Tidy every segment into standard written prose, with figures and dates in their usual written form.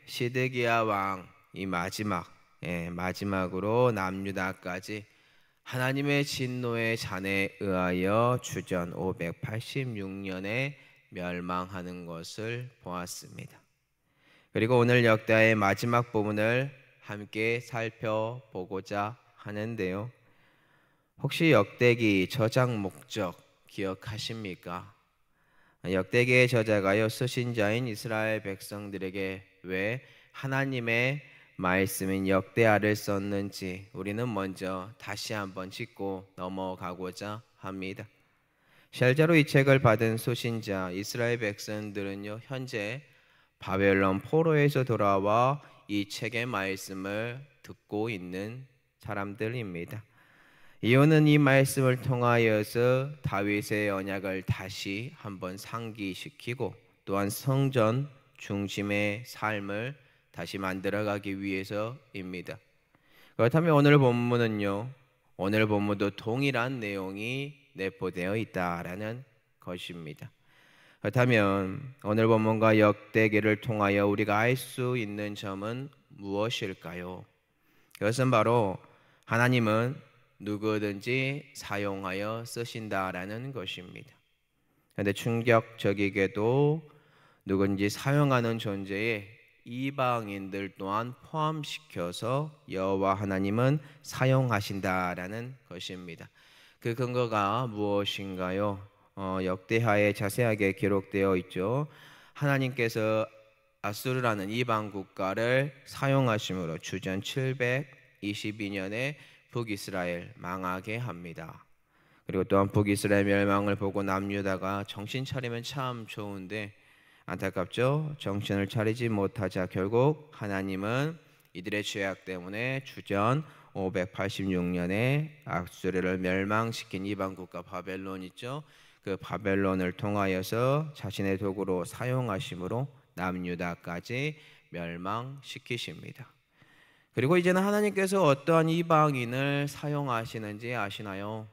시드기야 왕이 마지막으로 남유다까지 하나님의 진노의 잔에 의하여 주전 586년에 멸망하는 것을 보았습니다. 그리고 오늘 역대하의 마지막 부분을 함께 살펴보고자 하는데요. 혹시 역대기 저작 목적 기억하십니까? 역대기의 저자가요, 서신자인 이스라엘 백성들에게 왜 하나님의 말씀인 역대하를 썼는지 우리는 먼저 다시 한번 짚고 넘어가고자 합니다. 실제로 이 책을 받은 서신자 이스라엘 백성들은요, 현재 바벨론 포로에서 돌아와 이 책의 말씀을 듣고 있는 사람들입니다. 이유는 이 말씀을 통하여서 다윗의 언약을 다시 한번 상기시키고 또한 성전 중심의 삶을 다시 만들어가기 위해서입니다. 그렇다면 오늘 본문도 동일한 내용이 내포되어 있다라는 것입니다. 그렇다면 오늘 본문과 역대기를 통하여 우리가 알 수 있는 점은 무엇일까요? 그것은 바로 하나님은 누구든지 사용하여 쓰신다라는 것입니다. 그런데 충격적이게도 누군지 사용하는 존재에 이방인들 또한 포함시켜서 여호와 하나님은 사용하신다라는 것입니다. 그 근거가 무엇인가요? 역대하에 자세하게 기록되어 있죠. 하나님께서 아수르라는 이방 국가를 사용하심으로 주전 722년에 북이스라엘 망하게 합니다. 그리고 또한 북이스라엘 멸망을 보고 남유다가 정신 차리면 참 좋은데 안타깝죠. 정신을 차리지 못하자 결국 하나님은 이들의 죄악 때문에 주전 586년에 아수르를 멸망시킨 이방 국가 바벨론 있죠. 그 바벨론을 통하여서 자신의 도구로 사용하심으로 남유다까지 멸망시키십니다. 그리고 이제는 하나님께서 어떠한 이방인을 사용하시는지 아시나요?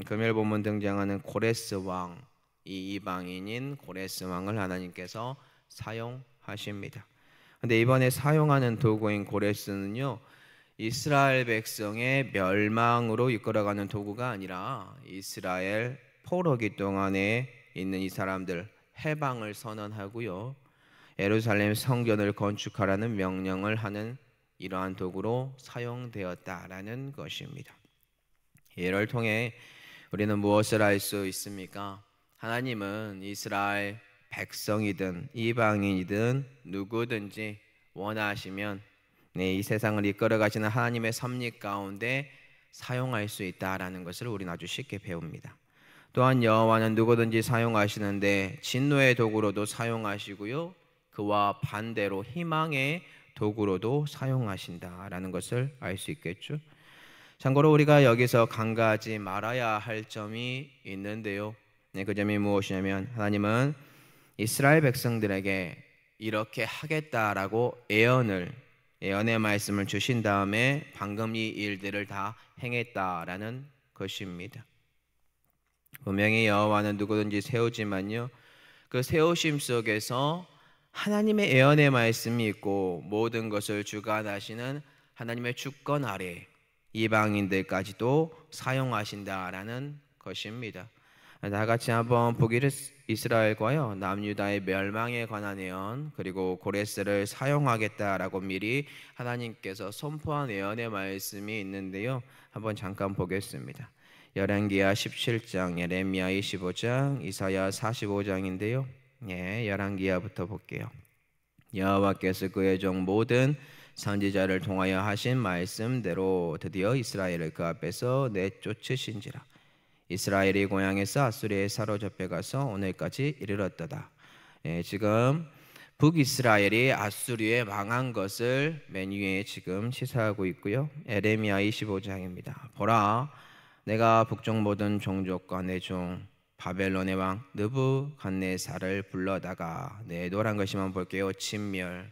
금요일 본문 등장하는 고레스 왕, 이 이방인인 고레스 왕을 하나님께서 사용하십니다. 그런데 이번에 사용하는 도구인 고레스는요, 이스라엘 백성의 멸망으로 이끌어가는 도구가 아니라 이스라엘 포로기 동안에 있는 이 사람들 해방을 선언하고요, 예루살렘 성전을 건축하라는 명령을 하는 이러한 도구로 사용되었다라는 것입니다. 이를 통해 우리는 무엇을 알 수 있습니까? 하나님은 이스라엘 백성이든 이방인이든 누구든지 원하시면 이 세상을 이끌어 가시는 하나님의 섭리 가운데 사용할 수 있다라는 것을 우리는 아주 쉽게 배웁니다. 또한 여호와는 누구든지 사용하시는데 진노의 도구로도 사용하시고요, 그와 반대로 희망의 도구로도 사용하신다라는 것을 알 수 있겠죠. 참고로 우리가 여기서 간과하지 말아야 할 점이 있는데요. 그 점이 무엇이냐면 하나님은 이스라엘 백성들에게 이렇게 하겠다라고 예언의 말씀을 주신 다음에 방금 이 일들을 다 행했다라는 것입니다. 분명히 여호와는 누구든지 세우지만요, 그 세우심 속에서 하나님의 예언의 말씀이 있고 모든 것을 주관하시는 하나님의 주권 아래 이방인들까지도 사용하신다라는 것입니다. 다 같이 한번 북이스라엘과요 남유다의 멸망에 관한 예언, 그리고 고레스를 사용하겠다라고 미리 하나님께서 선포한 예언의 말씀이 있는데요, 한번 잠깐 보겠습니다. 열왕기하 17장, 예레미야 25장, 이사야 45장인데요. 열왕기하부터 볼게요. 여호와께서 그의 종 모든 선지자를 통하여 하신 말씀대로 드디어 이스라엘을 그 앞에서 내쫓으신지라. 이스라엘이 고향에서 아수리에 사로잡혀 가서 오늘까지 이르렀도다. 지금 북이스라엘이 아수리에 망한 것을 맨 위에 지금 시사하고 있고요. 예레미야 25장입니다. 보라, 내가 북쪽 모든 종족과 내 종 바벨론의 왕 느부갓네살을 불러다가 노란 것이만 볼게요. 진멸.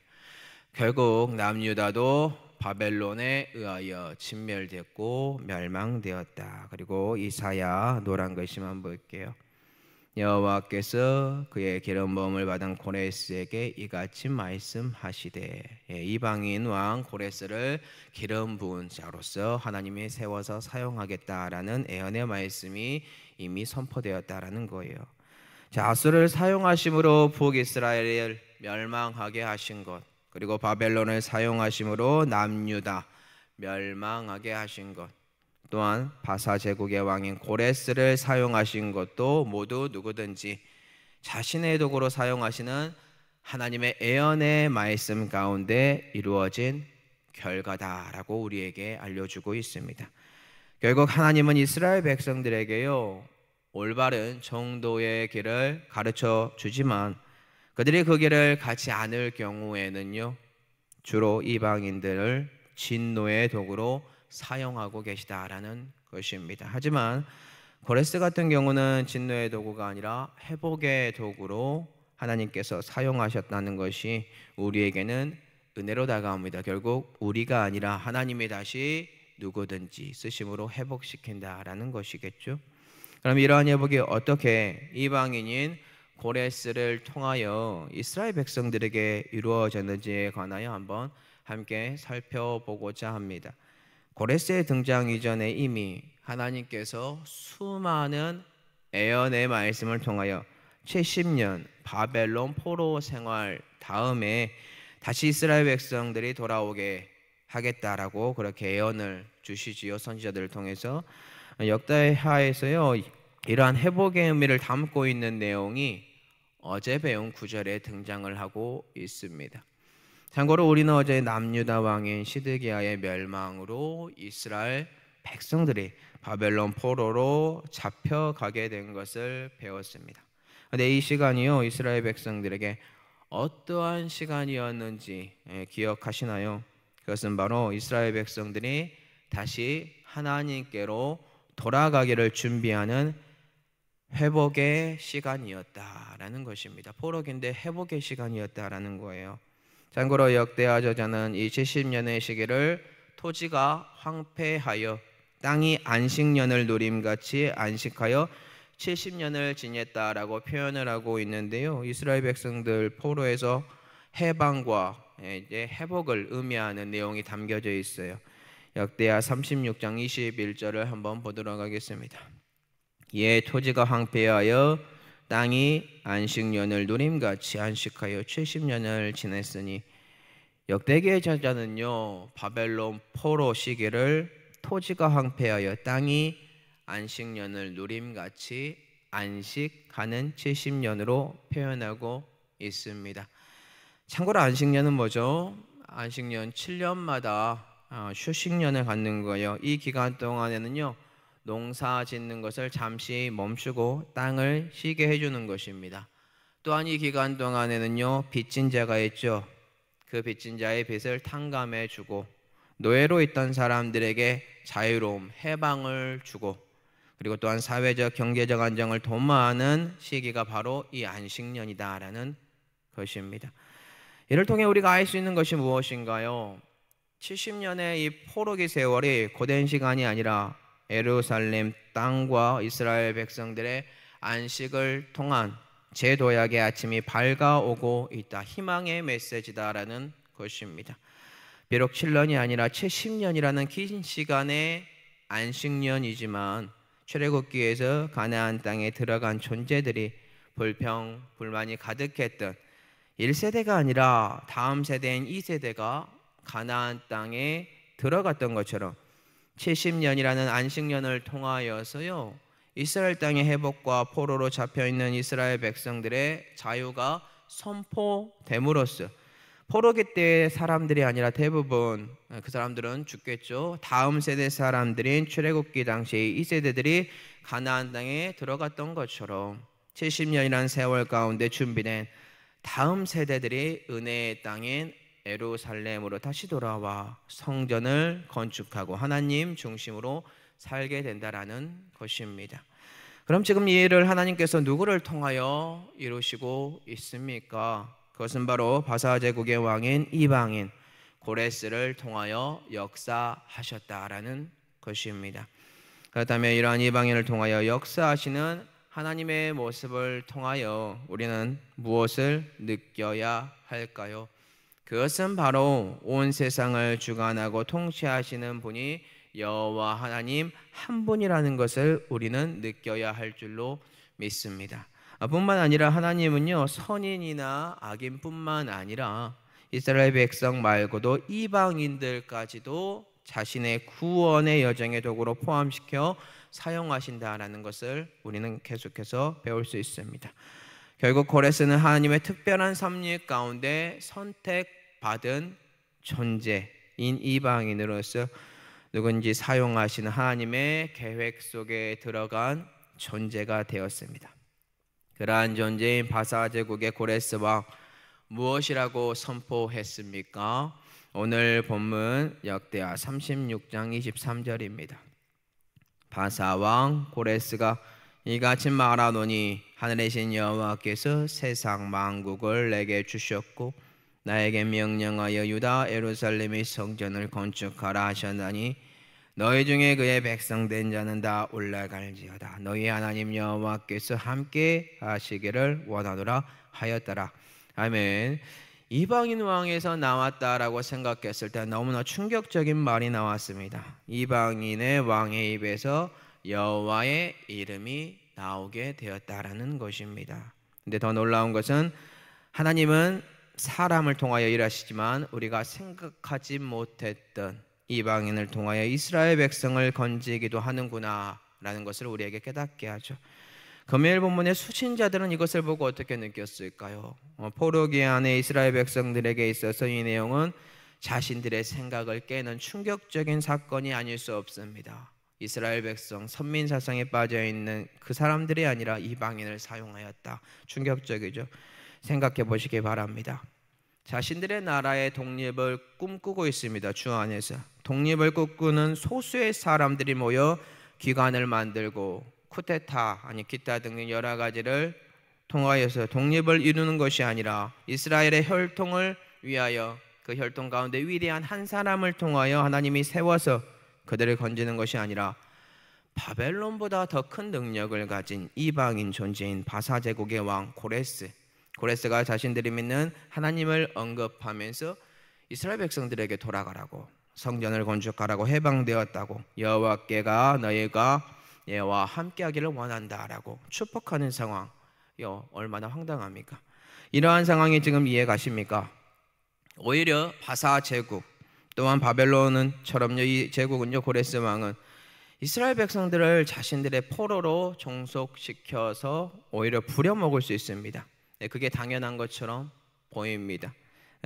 결국 남유다도 바벨론에 의하여 진멸됐고 멸망되었다. 그리고 이사야 노란 글씨만 볼게요. 여호와께서 그의 기름 부음을 받은 고레스에게 이같이 말씀하시되, 이방인 왕 고레스를 기름 부은 자로서 하나님이 세워서 사용하겠다라는 예언의 말씀이 이미 선포되었다라는 거예요. 자, 아수를 사용하심으로 북이스라엘을 멸망하게 하신 것, 그리고 바벨론을 사용하심으로 남유다 멸망하게 하신 것, 또한 바사 제국의 왕인 고레스를 사용하신 것도 모두 누구든지 자신의 도구로 사용하시는 하나님의 예언의 말씀 가운데 이루어진 결과다라고 우리에게 알려주고 있습니다. 결국 하나님은 이스라엘 백성들에게요, 올바른 정도의 길을 가르쳐 주지만 그들이 그 길을 가지 않을 경우에는요, 주로 이방인들을 진노의 도구로 사용하고 계시다라는 것입니다. 하지만 고레스 같은 경우는 진노의 도구가 아니라 회복의 도구로 하나님께서 사용하셨다는 것이 우리에게는 은혜로 다가옵니다. 결국 우리가 아니라 하나님이 다시 누구든지 쓰심으로 회복시킨다라는 것이겠죠. 그럼 이러한 회복이 어떻게 이방인인 고레스를 통하여 이스라엘 백성들에게 이루어졌는지에 관하여 한번 함께 살펴보고자 합니다. 고레스의 등장 이전에 이미 하나님께서 수많은 예언의 말씀을 통하여 70년 바벨론 포로 생활 다음에 다시 이스라엘 백성들이 돌아오게 하겠다라고 그렇게 예언을 주시지요. 선지자들을 통해서. 역대하에서요, 이러한 회복의 의미를 담고 있는 내용이 어제 배운 구절에 등장을 하고 있습니다. 참고로 우리는 어제 남유다 왕인 시드기야의 멸망으로 이스라엘 백성들이 바벨론 포로로 잡혀가게 된 것을 배웠습니다. 근데 이 시간이요, 이스라엘 백성들에게 어떠한 시간이었는지 기억하시나요? 그것은 바로 이스라엘 백성들이 다시 하나님께로 돌아가기를 준비하는 회복의 시간이었다라는 것입니다. 포로기인데 회복의 시간이었다라는 거예요. 참고로 역대하 저자는 이 70년의 시기를 토지가 황폐하여 땅이 안식년을 누림같이 안식하여 70년을 지냈다라고 표현을 하고 있는데요, 이스라엘 백성들 포로에서 해방과 이제 회복을 의미하는 내용이 담겨져 있어요. 역대하 36장 21절을 한번 보도록 하겠습니다. 이에 토지가 황폐하여 땅이 안식년을 누림같이 안식하여 70년을 지냈으니, 역대기의 저자는요, 바벨론 포로 시기를 토지가 황폐하여 땅이 안식년을 누림같이 안식하는 70년으로 표현하고 있습니다. 참고로 안식년은 뭐죠? 안식년 7년마다 휴식년을 갖는 거예요. 이 기간 동안에는요, 농사 짓는 것을 잠시 멈추고 땅을 쉬게 해주는 것입니다. 또한 이 기간 동안에는요, 빚진 자가 있죠. 그 빚진 자의 빚을 탕감해 주고, 노예로 있던 사람들에게 자유로움, 해방을 주고, 그리고 또한 사회적, 경제적 안정을 도모하는 시기가 바로 이 안식년이다라는 것입니다. 이를 통해 우리가 알 수 있는 것이 무엇인가요? 70년의 이 포로기 세월이 고된 시간이 아니라 예루살렘 땅과 이스라엘 백성들의 안식을 통한 재도약의 아침이 밝아오고 있다, 희망의 메시지다라는 것입니다. 비록 7년이 아니라 70년이라는 긴 시간의 안식년이지만 출애굽기에서 가나안 땅에 들어간 존재들이 불평, 불만이 가득했던 1세대가 아니라 다음 세대인 2세대가 가나안 땅에 들어갔던 것처럼 70년이라는 안식년을 통하여서요, 이스라엘 땅의 회복과 포로로 잡혀있는 이스라엘 백성들의 자유가 선포됨으로써 포로기 때의 사람들이 아니라 대부분 그 사람들은 죽겠죠. 다음 세대 사람들인 출애굽기 당시 2세대들이 가나안 땅에 들어갔던 것처럼 70년이라는 세월 가운데 준비된 다음 세대들이 은혜의 땅인 예루살렘으로 다시 돌아와 성전을 건축하고 하나님 중심으로 살게 된다라는 것입니다. 그럼 지금 이 일을 하나님께서 누구를 통하여 이루시고 있습니까? 그것은 바로 바사 제국의 왕인 이방인 고레스를 통하여 역사하셨다라는 것입니다. 그렇다면 이러한 이방인을 통하여 역사하시는 하나님의 모습을 통하여 우리는 무엇을 느껴야 할까요? 그것은 바로 온 세상을 주관하고 통치하시는 분이 여호와 하나님 한 분이라는 것을 우리는 느껴야 할 줄로 믿습니다. 뿐만 아니라 하나님은요, 선인이나 악인뿐만 아니라 이스라엘 백성 말고도 이방인들까지도 자신의 구원의 여정의 도구로 포함시켜 사용하신다라는 것을 우리는 계속해서 배울 수 있습니다. 결국 고레스는 하나님의 특별한 섭리 가운데 선택받은 존재인 이방인으로서 누군지 사용하시는 하나님의 계획 속에 들어간 존재가 되었습니다. 그러한 존재인 바사 제국의 고레스 왕, 무엇이라고 선포했습니까? 오늘 본문 역대하 36장 23절입니다. 바사 왕 고레스가 이같이 말하노니 하늘의 신 여호와께서 세상 만국을 내게 주셨고 나에게 명령하여 유다 예루살렘의 성전을 건축하라 하셨나니 너희 중에 그의 백성된 자는 다 올라갈지어다. 너희 하나님 여호와께서 함께 하시기를 원하노라 하였더라. 아멘. 이방인 왕에서 나왔다라고 생각했을 때 너무나 충격적인 말이 나왔습니다. 이방인의 왕의 입에서 여호와의 이름이 나오게 되었다라는 것입니다. 근데 더 놀라운 것은 하나님은 사람을 통하여 일하시지만 우리가 생각하지 못했던 이방인을 통하여 이스라엘 백성을 건지기도 하는구나 라는 것을 우리에게 깨닫게 하죠. 금요일 본문의 수신자들은 이것을 보고 어떻게 느꼈을까요? 포로기 안에 이스라엘 백성들에게 있어서 이 내용은 자신들의 생각을 깨는 충격적인 사건이 아닐 수 없습니다. 이스라엘 백성, 선민 사상에 빠져있는 그 사람들이 아니라 이방인을 사용하였다. 충격적이죠. 생각해 보시기 바랍니다. 자신들의 나라의 독립을 꿈꾸고 있습니다. 주 안에서 독립을 꿈꾸는 소수의 사람들이 모여 기관을 만들고 쿠데타 아니 기타 등등 여러 가지를 통하여서 독립을 이루는 것이 아니라 이스라엘의 혈통을 위하여 그 혈통 가운데 위대한 한 사람을 통하여 하나님이 세워서 그들을 건지는 것이 아니라 바벨론보다 더 큰 능력을 가진 이방인 존재인 바사 제국의 왕 고레스가 자신들이 믿는 하나님을 언급하면서 이스라엘 백성들에게 돌아가라고 성전을 건축하라고 해방되었다고 여호와께가 너희가 예와 함께하기를 원한다라고 축복하는 상황. 얼마나 황당합니까? 이러한 상황이 지금 이해 가십니까? 오히려 바사 제국 또한 바벨론처럼요 이 제국은요 고레스 왕은 이스라엘 백성들을 자신들의 포로로 종속시켜서 오히려 부려먹을 수 있습니다. 그게 당연한 것처럼 보입니다.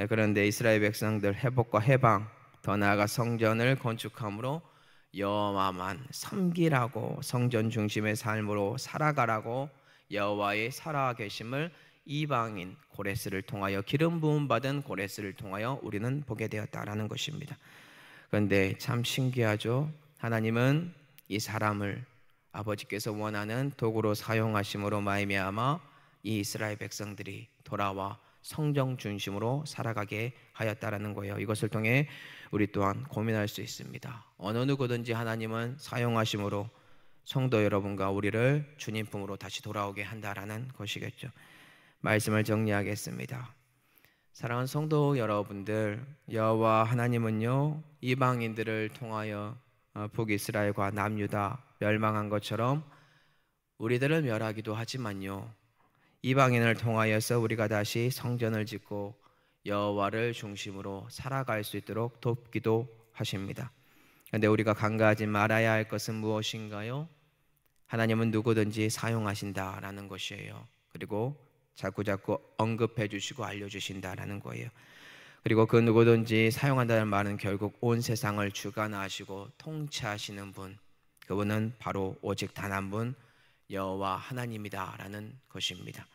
그런데 이스라엘 백성들 회복과 해방, 더 나아가 성전을 건축함으로 여호와만 섬기라고 성전 중심의 삶으로 살아가라고 여호와의 살아계심을 이방인 고레스를 통하여 기름 부음 받은 고레스를 통하여 우리는 보게 되었다라는 것입니다. 그런데 참 신기하죠. 하나님은 이 사람을 아버지께서 원하는 도구로 사용하심으로 말미암아 이 이스라엘 백성들이 돌아와 성정 중심으로 살아가게 하였다라는 거예요. 이것을 통해 우리 또한 고민할 수 있습니다. 어느 누구든지 하나님은 사용하심으로 성도 여러분과 우리를 주님 품으로 다시 돌아오게 한다라는 것이겠죠. 말씀을 정리하겠습니다. 사랑하는 성도 여러분들, 여호와 하나님은요 이방인들을 통하여 북이스라엘과 남유다 멸망한 것처럼 우리들을 멸하기도 하지만요 이방인을 통하여서 우리가 다시 성전을 짓고 여호와를 중심으로 살아갈 수 있도록 돕기도 하십니다. 그런데 우리가 간과하지 말아야 할 것은 무엇인가요? 하나님은 누구든지 사용하신다라는 것이에요. 그리고 자꾸자꾸 언급해 주시고 알려주신다라는 거예요. 그리고 그 누구든지 사용한다는 말은 결국 온 세상을 주관하시고 통치하시는 분, 그분은 바로 오직 단 한 분 여호와 하나님이다라는 것입니다.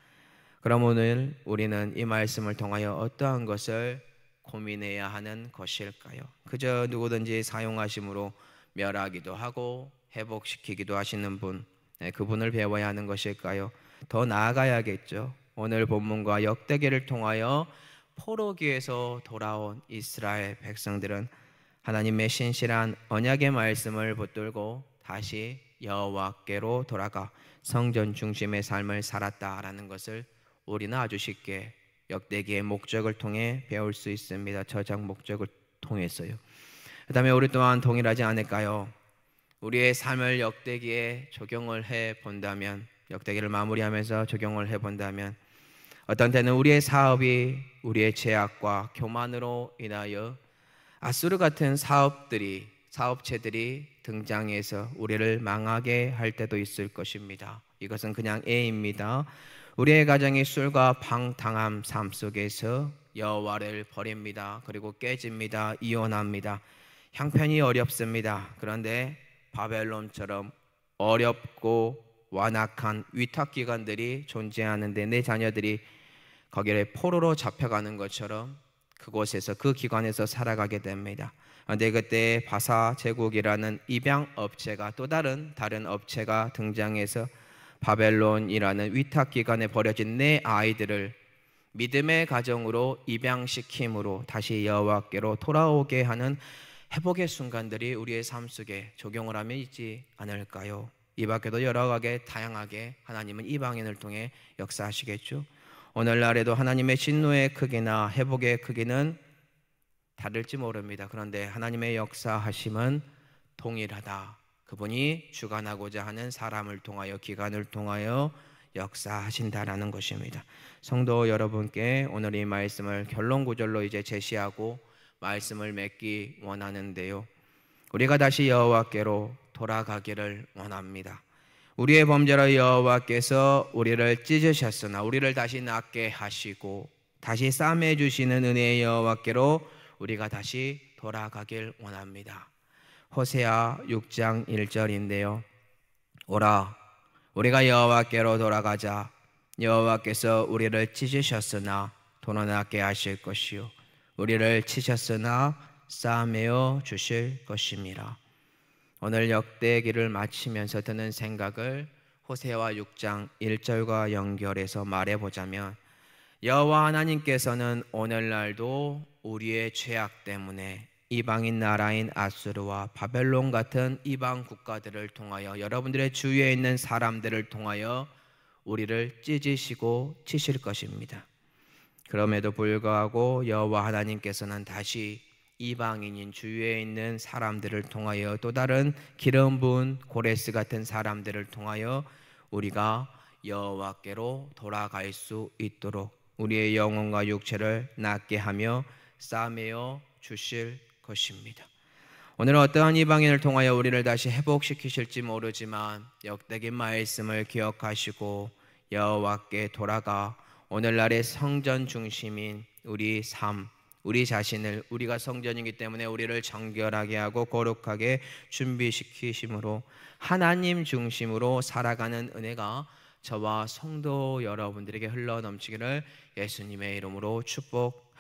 그럼 오늘 우리는 이 말씀을 통하여 어떠한 것을 고민해야 하는 것일까요? 그저 누구든지 사용하심으로 멸하기도 하고 회복시키기도 하시는 분, 그분을 배워야 하는 것일까요? 더 나아가야겠죠. 오늘 본문과 역대기를 통하여 포로기에서 돌아온 이스라엘 백성들은 하나님의 신실한 언약의 말씀을 붙들고 다시 여호와께로 돌아가 성전 중심의 삶을 살았다라는 것을 우리는 아주 쉽게 역대기의 목적을 통해 배울 수 있습니다. 저작 목적을 통해서요. 그다음에 우리 또한 동일하지 않을까요? 우리의 삶을 역대기에 적용을 해 본다면, 역대기를 마무리하면서 적용을 해 본다면, 어떤 때는 우리의 사업이 우리의 죄악과 교만으로 인하여 아수르 같은 사업체들이 등장해서 우리를 망하게 할 때도 있을 것입니다. 이것은 그냥 예입니다. 우리의 가정이 술과 방탕함 삶 속에서 여호와를 버립니다. 그리고 깨집니다. 이혼합니다. 형편이 어렵습니다. 그런데 바벨론처럼 어렵고 완악한 위탁기관들이 존재하는데 내 자녀들이 거기에 포로로 잡혀가는 것처럼 그곳에서 그 기관에서 살아가게 됩니다. 그런데 그때 바사 제국이라는 입양 업체가 또 다른 업체가 등장해서 바벨론이라는 위탁기관에 버려진 내 아이들을 믿음의 가정으로 입양시킴으로 다시 여호와께로 돌아오게 하는 회복의 순간들이 우리의 삶 속에 적용을 하면 있지 않을까요? 이 밖에도 여러 가지 다양하게 하나님은 이방인을 통해 역사하시겠죠. 오늘날에도 하나님의 진노의 크기나 회복의 크기는 다를지 모릅니다. 그런데 하나님의 역사하심은 동일하다. 그분이 주관하고자 하는 사람을 통하여 기관을 통하여 역사하신다라는 것입니다. 성도 여러분께 오늘 이 말씀을 결론 구절로 이제 제시하고 말씀을 맺기 원하는데요. 우리가 다시 여호와께로 돌아가기를 원합니다. 우리의 범죄로 여호와께서 우리를 찢으셨으나 우리를 다시 낫게 하시고 다시 싸매 주시는 은혜의 여호와께로 우리가 다시 돌아가길 원합니다. 호세아 6장 1절인데요. 오라 우리가 여호와께로 돌아가자. 여호와께서 우리를 찢으셨으나 도노낫게 하실 것이요 우리를 치셨으나 싸매어 주실 것입니다. 오늘 역대기를 마치면서 드는 생각을 호세아 6장 1절과 연결해서 말해보자면, 여호와 하나님께서는 오늘날도 우리의 죄악 때문에 이방인 나라인 아수르와 바벨론 같은 이방 국가들을 통하여 여러분들의 주위에 있는 사람들을 통하여 우리를 찢으시고 치실 것입니다. 그럼에도 불구하고 여호와 하나님께서는 다시 이방인인 주위에 있는 사람들을 통하여 또 다른 기름 부은 고레스 같은 사람들을 통하여 우리가 여호와께로 돌아갈 수 있도록 우리의 영혼과 육체를 낫게 하며 싸매어 주실 것입니다. 오늘은 어떠한 이방인을 통하여 우리를 다시 회복시키실지 모르지만 역대기 말씀을 기억하시고 여호와께 돌아가 오늘날의 성전 중심인 우리 삶, 우리 자신을 우리가 성전이기 때문에 우리를 정결하게 하고 거룩하게 준비시키심으로 하나님 중심으로 살아가는 은혜가 저와 성도 여러분들에게 흘러넘치기를 예수님의 이름으로 축복합니다.